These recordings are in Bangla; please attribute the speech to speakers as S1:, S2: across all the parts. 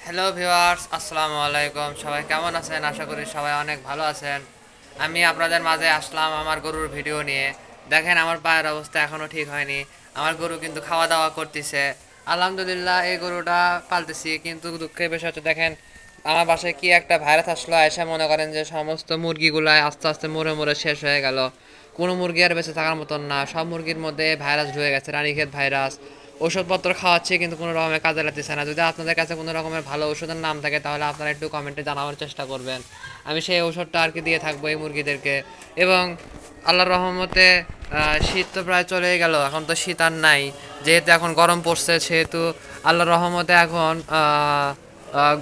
S1: হ্যালো ভিউয়ার্স, আসসালামু আলাইকুম। সবাই কেমন আছেন? আশা করি সবাই অনেক ভালো আছেন। আমি আপনাদের মাঝে আসলাম আমার গরুর ভিডিও নিয়ে। দেখেন আমার পায়ের অবস্থা এখনও ঠিক হয়নি। আমার গরু কিন্তু খাওয়া দাওয়া করতেছে। আলহামদুলিল্লাহ এই গরুটা পালতেছি, কিন্তু দুঃখের বিষয় হচ্ছে দেখেন আমার বাসায় কি একটা ভাইরাস আসলো, এসে মনে করেন যে সমস্ত মুরগিগুলাই আস্তে আস্তে মরে মরে শেষ হয়ে গেল। কোনো মুরগি আর বেঁচে থাকার মতন না, সব মুরগির মধ্যে ভাইরাস ঢুকে গেছে, রানীক্ষেত ভাইরাস। ওষুধপত্র খাওয়াচ্ছে কিন্তু কোনো রকমের কাজে লাগতেছে না। যদি আপনাদের কাছে কোনো রকমের ভালো ওষুধের নাম থাকে তাহলে আপনারা একটু কমেন্টে জানানোর চেষ্টা করবেন। আমি সেই ওষুধটা আর কি দিয়ে থাকবো এই মুরগিদেরকে। এবং আল্লাহর রহমতে শীত তো প্রায় চলেই গেল, এখন তো শীত আর নাই। যেহেতু এখন গরম পড়ছে সেহেতু আল্লাহর রহমতে এখন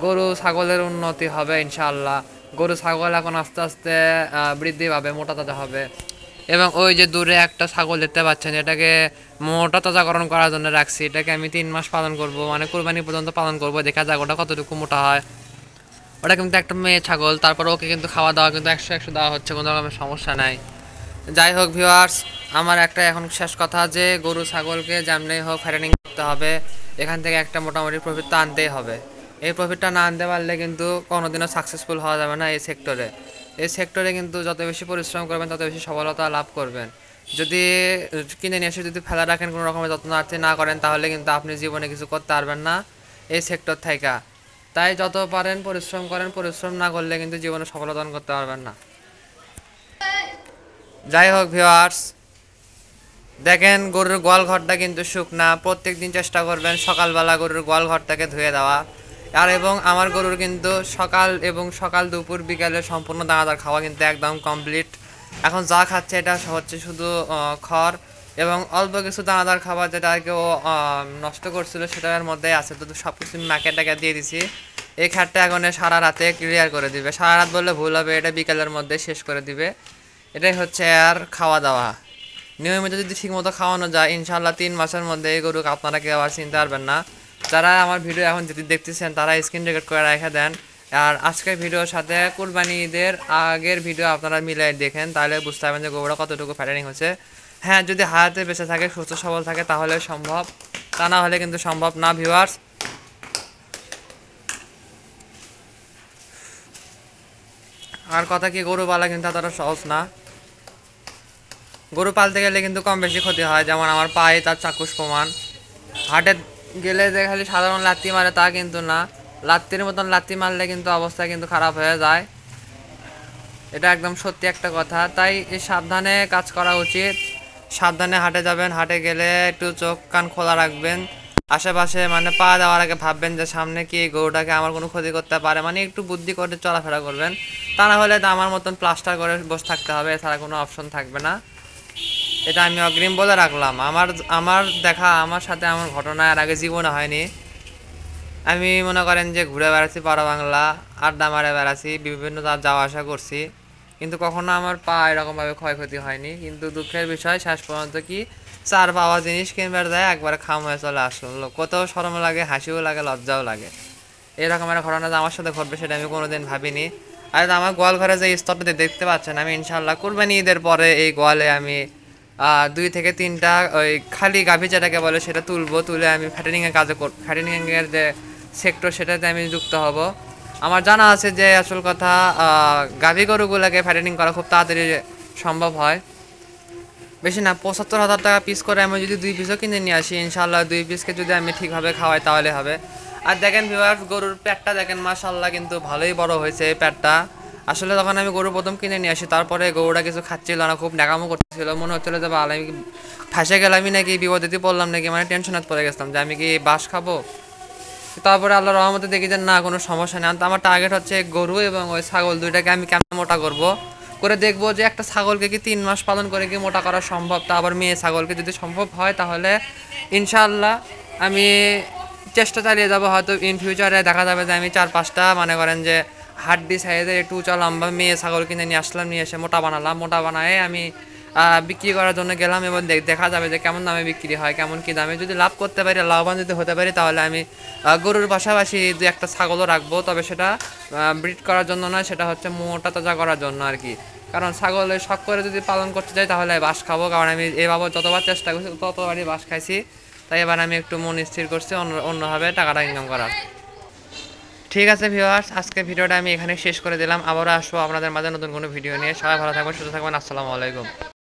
S1: গরু ছাগলের উন্নতি হবে ইনশাআল্লাহ। গরু ছাগল এখন আস্তে আস্তে বৃদ্ধি পাবে, মোটা তাজা হবে। এবং ওই যে দূরে একটা ছাগল দেখতে পাচ্ছেন, এটাকে মোটা তাজাকরণ করার জন্য রাখছি। এটাকে আমি 3 মাস পালন করব, মানে কোরবানি পর্যন্ত পালন করব, দেখা যাক ওটা কতটুকু মোটা হয়। ওটা কিন্তু একটা মেয়ে ছাগল, তারপর ওকে কিন্তু খাওয়া দাওয়া কিন্তু 100 দেওয়া হচ্ছে, কোনো রকমের সমস্যা নাই। যাই হোক ভিউয়ার্স, আমার একটা এখন শেষ কথা যে গরু ছাগলকে যেমনি হোক ফ্যাটেনিং করতে হবে। এখান থেকে একটা মোটামুটি প্রফিট তো আনতেই হবে। এই প্রফিটটা না আনতে পারলে কিন্তু কোনোদিনও সাকসেসফুল হওয়া যাবে না এই সেক্টরে। এই সেক্টরে কিন্তু যত বেশি পরিশ্রম করবেন তত বেশি সফলতা লাভ করবেন। যদি কিনে নিয়ে এসে যদি ফেলা রাখেন, কোনো রকমের যত্নার্থী না করেন, তাহলে কিন্তু আপনি জীবনে কিছু করতে পারবেন না এই সেক্টর থেকে। তাই যত পারেন পরিশ্রম করেন, পরিশ্রম না করলে কিন্তু জীবনে সফলতা অর্জন করতে পারবেন না। যাই হোক ভিউয়ার্স, দেখেন গরুর গোয়াল ঘরটা কিন্তু শুকনা। প্রত্যেক দিন চেষ্টা করবেন সকালবেলা গরুর গোয়াল ঘরটাকে ধুয়ে দেওয়া। আর এবং আমার গরুর কিন্তু সকাল দুপুর বিকালে সম্পূর্ণ দানাদার খাওয়া কিন্তু একদম কমপ্লিট। এখন যা খাচ্ছে এটা হচ্ছে শুধু খড় এবং অল্প কিছু দানাদার খাবার যেটা আর কি ও নষ্ট করছিল সেটার মধ্যে আছে। তো সব কিছু ম্যাকে টাকে দিয়ে দিছি। এই খাটটা এখন সারা রাতে ক্লিয়ার করে দিবে। সারা রাত বললে ভুল হবে, এটা বিকালের মধ্যে শেষ করে দিবে। এটাই হচ্ছে আর খাওয়া দাওয়া। নিয়মিত যদি ঠিকমতো খাওয়ানো যায় ইনশাল্লাহ 3 মাসের মধ্যে এই গরুকে আপনারা কেউ আবার চিনতে পারবেন না। যারা আমার ভিডিও এখন যদি দেখতেছেন তারা স্ক্রিন রেকর্ড করে রেখে দেন। আর আজকের ভিডিওর সাথে কুরবানি ঈদের আগের ভিডিও আপনারা মিলাই দেখেন, তাহলে বুঝতে পারবেন যে গরুটা কতটুকু ফ্যাটারিং হচ্ছে। হ্যাঁ, যদি হায়াতে বেঁচে থাকে, সুস্থ সবল থাকে তাহলে সম্ভব, তা না হলে কিন্তু সম্ভব না ভিউয়ার্স। আর কথা কি, গরু পালা কিন্তু এতটা সহজ না। গরু পালতে গেলে কিন্তু কম বেশি ক্ষতি হয়, যেমন আমার পায়ে তার চাক্ষুষ প্রমাণ। হাটে গেলে যে খালি সাধারণ লাত্তি মারে তা কিন্তু না, লাত্তির মতন লাত্তি মারলে কিন্তু অবস্থা কিন্তু খারাপ হয়ে যায়। এটা একদম সত্যি একটা কথা। তাই সাবধানে কাজ করা উচিত। সাবধানে হাটে যাবেন, হাটে গেলে একটু চোখ কান খোলা রাখবেন। আশেপাশে মানে পা দেওয়ার আগে ভাববেন যে সামনে কি এই গরুটাকে আমার কোনো ক্ষতি করতে পারে, মানে একটু বুদ্ধি করে চলাফেরা করবেন। তা না হলে তো আমার মতন প্লাস্টার করে বসে থাকতে হবে, এছাড়া কোনো অপশন থাকবে না। এটা আমি অগ্রিম বলে রাখলাম। আমার আমার দেখা, আমার সাথে আমার ঘটনা এর আগে জীবনে হয়নি। আমি মনে করেন যে ঘুরে বেড়াচ্ছি পাড়া বাংলা, আড্ডা মারে বেড়াচ্ছি, বিভিন্ন যাওয়া আসা করছি, কিন্তু কখনো আমার পা এরকমভাবে ক্ষয়ক্ষতি হয়নি। কিন্তু দুঃখের বিষয় শেষ পর্যন্ত কি চার পাওয়া জিনিস কিনবার যায় একবারে খাম হয়ে চলে আসলো। কতও শরম লাগে, হাসিও লাগে, লজ্জাও লাগে। এরকম একটা ঘটনা যে আমার সাথে ঘটবে সেটা আমি কোনোদিন ভাবিনি। আর আমার গোয়াল ঘরে যে স্তরটা দেখতে পাচ্ছেন, আমি ইনশাল্লাহ কুরবানি ঈদের পরে এই গোয়ালে আমি 2 থেকে 3টা ওই খালি গাভী যেটাকে বলে সেটা তুলবো। তুলে আমি ফ্যাটেনিংয়ের কাজে ফ্যাটেনিংয়ের যে সেক্টর সেটাতে আমি যুক্ত হব। আমার জানা আছে যে আসল কথা গাভী গরুগুলোকে ফ্যাটেনিং করা খুব তাড়াতাড়ি সম্ভব হয়। বেশি না, 75,000 টাকা পিস করে আমি যদি 2 পিসও কিনে নিয়ে আসি ইনশাল্লাহ 2 পিসকে যদি আমি ঠিকভাবে খাওয়াই তাহলে হবে। আর দেখেন ভিউয়ার্স, গরুর পেটটা দেখেন মাশাল্লাহ কিন্তু ভালোই বড় হয়েছে এই পেটটা। আসলে যখন আমি গরু প্রথম কিনে নিয়ে আসি তারপরে গরুটা কিছু খাচ্ছিল না, খুব ন্যাকামো করতেছিল, মনে হচ্ছিল যে ভালো আমি ফাঁসে গেলামই নাকি, বিপদেতে পড়লাম নাকি, মানে টেনশনে পড়ে গেছিলাম যে আমি কি বাস খাবো। তারপরে আল্লাহ রহমতে দেখি যে না, কোনো সমস্যা নেই। আমার টার্গেট হচ্ছে গরু এবং ওই ছাগল দুইটাকে আমি কেমন মোটা করব, করে দেখবো যে একটা ছাগলকে কি 3 মাস পালন করে কি মোটা করা সম্ভব। তা আবার মেয়ে ছাগলকে যদি সম্ভব হয় তাহলে ইনশাআল্লাহ আমি চেষ্টা চালিয়ে যাবো। হয়তো ইন ফিউচারে দেখা যাবে যে আমি 4-5টা মনে করেন যে হাড্ডি সাইজের একটু উঁচা লম্বা মেয়ে ছাগল কিনে নিয়ে আসলাম, নিয়ে এসে মোটা বানালাম, মোটা বানায় আমি বিক্রি করার জন্য গেলাম এবং দেখা যাবে যে কেমন দামে বিক্রি হয়, কেমন কী দামে। যদি লাভ করতে পারি, লাভবান যদি হতে পারি, তাহলে আমি গরুর পাশাপাশি 2-1টা ছাগলও রাখবো। তবে সেটা ব্রিড করার জন্য নয়, সেটা হচ্ছে মোটা তাজা করার জন্য আর কি। কারণ ছাগলের শখ করে যদি পালন করতে চাই তাহলে বাস খাবো, কারণ আমি এভাবে যতবার চেষ্টা করছি ততবারই বাস খাইছি। তাই এবার আমি একটু মন স্থির করছি অন্যভাবে টাকাটা ইনকাম করার। ঠিক আছে ভিউয়ার্স, আজকে ভিডিওটা আমি এখানে শেষ করে দিলাম। আবারও আসবো আপনাদের মাঝে নতুন কোনো ভিডিও নিয়ে। সবাই ভালো থাকবেন, সুস্থ থাকবেন। আসসালামু আলাইকুম।